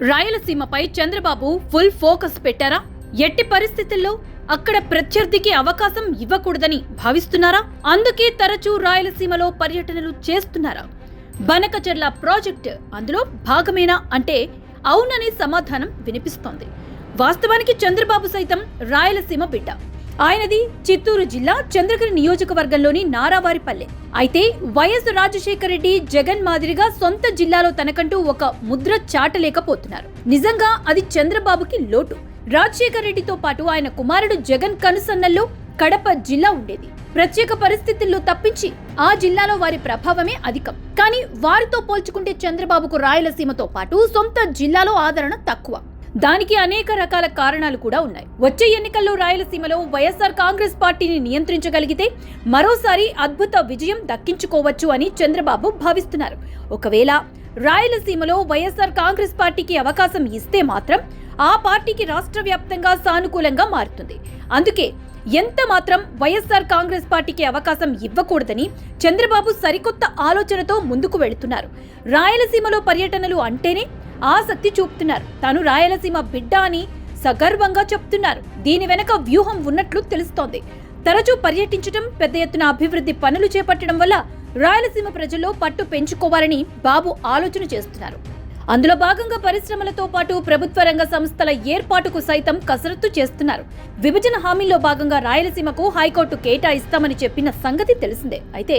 రాయలసీమపై Chandrababu full focus పెట్టారా? ఎట్టి పరిస్థితుల్లో అక్కడ ప్రత్యర్థికి అవకాశం ఇవ్వకూడదని భావిస్తున్నారా? అందుకే తరచూ రాయలసీమలో పర్యటనలు చేస్తున్నారా? బనకచెర్ల ప్రాజెక్ట్ అందులో భాగమేనా అంటే అవుననే సమాధానం వినిపిస్తోంది. వాస్తవానికి చంద్రబాబు సైతం రాయలసీమ బిడ్డ. ఆయనది చిత్తూరు జిల్లా చంద్రగిరి నియోజకవర్గంలోని నారావారిపల్లె. అయితే వైఎస్ రాజశేఖర రెడ్డి, జగన్ మాదిరిగా సొంత జిల్లాలో తనకంటూ ఒక ముద్ర చాటలేకపోతున్నారు. నిజంగా అది చంద్రబాబుకి లోటు. రాజశేఖర రెడ్డితో పాటు ఆయన కుమారుడు జగన్ కనుసన్నల్లో కడప జిల్లా ఉండేది. ప్రత్యేక పరిస్థితుల్లో తప్పించి ఆ జిల్లాలో వారి ప్రభావమే అధికం. కానీ వారితో పోల్చుకుంటే చంద్రబాబుకు రాయలసీమతో పాటు సొంత జిల్లాలో ఆదరణ తక్కువ. దానికి అనేక రకాల కారణాలు కూడా ఉన్నాయి. వచ్చే ఎన్నికల్లో రాయలసీమలో వైఎస్ఆర్ కాంగ్రెస్ పార్టీని నియంత్రించగలిగితే మరోసారి అద్భుత విజయం దక్కించుకోవచ్చు అని చంద్రబాబు భావిస్తున్నారు. ఒకవేళ రాయలసీమలో వైఎస్ఆర్ కాంగ్రెస్ పార్టీకి అవకాశం ఇస్తే మాత్రం ఆ పార్టీకి రాష్ట్ర వ్యాప్తంగా సానుకూలంగా మారుతుంది. అందుకే ఎంత మాత్రం వైఎస్ఆర్ కాంగ్రెస్ పార్టీకి అవకాశం ఇవ్వకూడదని చంద్రబాబు సరికొత్త ఆలోచనతో ముందుకు వెళుతున్నారు. రాయలసీమలో పర్యటనలు అంటేనే ఆసక్తి చూపుతున్నారు. తాను రాయలసీమ బిడ్డ అని సగర్వంగా చెప్తున్నారు. దీని వెనక వ్యూహం ఉన్నట్లు తెలుస్తోంది. తరచూ పర్యటించడం, పెద్ద ఎత్తున అభివృద్ధి పనులు చేపట్టడం వల్ల రాయలసీమ ప్రజల్లో పట్టు పెంచుకోవాలని బాబు ఆలోచన చేస్తున్నారు. అందులో భాగంగా పరిశ్రమలతో పాటు ప్రభుత్వ రంగ సంస్థల ఏర్పాటుకు సైతం కసరత్తు చేస్తున్నారు. విభజన హామీల్లో భాగంగా రాయలసీమకు హైకోర్టు కేటాయిస్తామని చెప్పిన సంగతి తెలిసిందే. అయితే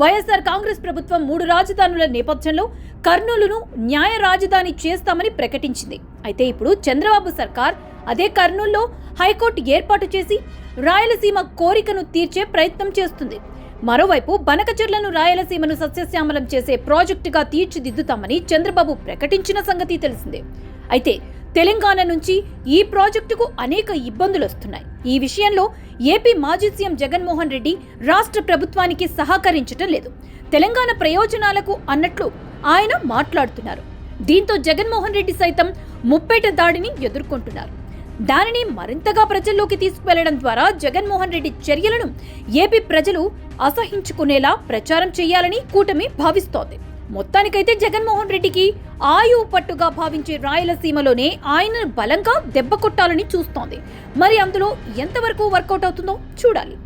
వైఎస్ఆర్ కాంగ్రెస్ ప్రభుత్వం 3 రాజధానుల నేపథ్యంలో కర్నూలును న్యాయ రాజధాని చేస్తామని ప్రకటించింది. అయితే ఇప్పుడు చంద్రబాబు సర్కార్ అదే కర్నూలులో హైకోర్టు ఏర్పాటు చేసి రాయలసీమ కోరికను తీర్చే ప్రయత్నం చేస్తుంది. మరోవైపు బనకచెర్లను రాయలసీమను సస్యశ్యామలం చేసే ప్రాజెక్టుగా తీర్చిదిద్దుతామని చంద్రబాబు ప్రకటించిన సంగతి తెలిసిందే. అయితే తెలంగాణ నుంచి ఈ ప్రాజెక్టుకు అనేక ఇబ్బందులు వస్తున్నాయి. ఈ విషయంలో ఏపీ మాజీ సీఎం జగన్మోహన్ రెడ్డి రాష్ట్ర ప్రభుత్వానికి సహకరించడం లేదు. తెలంగాణ ప్రయోజనాలకు అన్నట్లు ఆయన మాట్లాడుతున్నారు. దీంతో జగన్మోహన్ రెడ్డి సైతం ముప్పేట దాడిని ఎదుర్కొంటున్నారు. దానిని మరింతగా ప్రజల్లోకి తీసుకువెళ్లడం ద్వారా జగన్మోహన్ రెడ్డి చర్యలను ఏపీ ప్రజలు అసహించుకునేలా ప్రచారం చేయాలని కూటమి భావిస్తోంది. మొత్తానికైతే జగన్మోహన్ రెడ్డికి ఆయువు పట్టుగా భావించే రాయలసీమలోనే ఆయన బలంగా దెబ్బ కొట్టాలని చూస్తోంది. మరి అందులో ఎంతవరకు వర్కౌట్ అవుతుందో చూడాలి.